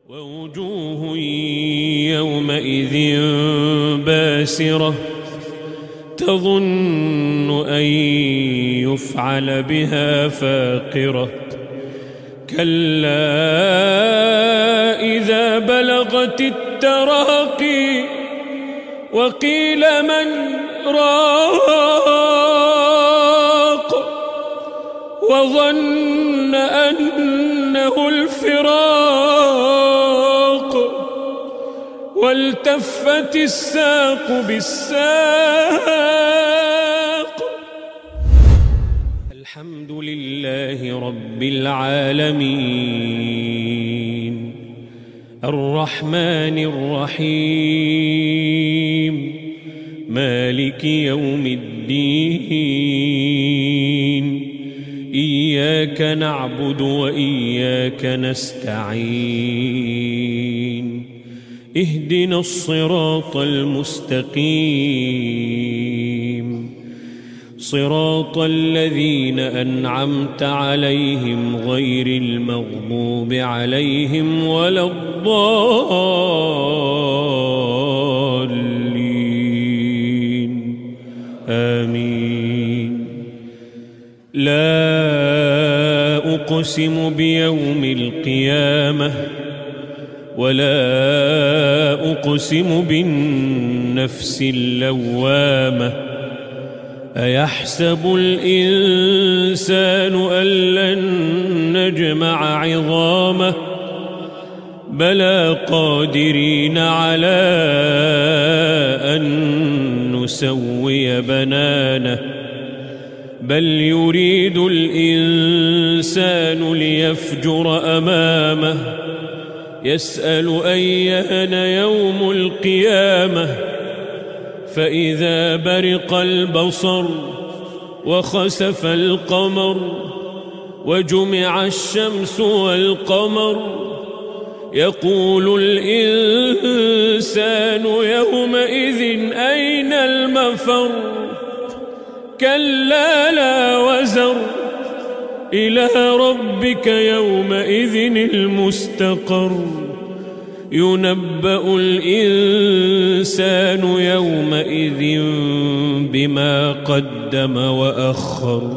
ووجوه يومئذ باسرة تظن أن يفعل بها فاقرة كلا إذا بلغت التراقي وقيل من راق وظن أنه الفراق والتفت الساق بالساق. الحمد لله رب العالمين الرحمن الرحيم مالك يوم الدين إياك نعبد وإياك نستعين اهدنا الصراط المستقيم صراط الذين أنعمت عليهم غير المغضوب عليهم ولا الضالين آمين. لا أقسم بيوم القيامة ولا أقسم بالنفس اللوامة أيحسب الإنسان أن لن نجمع عظامه بلى قادرين على أن نسوي بنانه بل يريد الإنسان ليفجر أمامه يسأل أيان يوم القيامة فإذا برق البصر وخسف القمر وجمع الشمس والقمر يقول الإنسان يومئذ أين المفر كلا لا وزر إلى ربك يومئذ المستقر ينبأ الإنسان يومئذ بما قدم وأخر.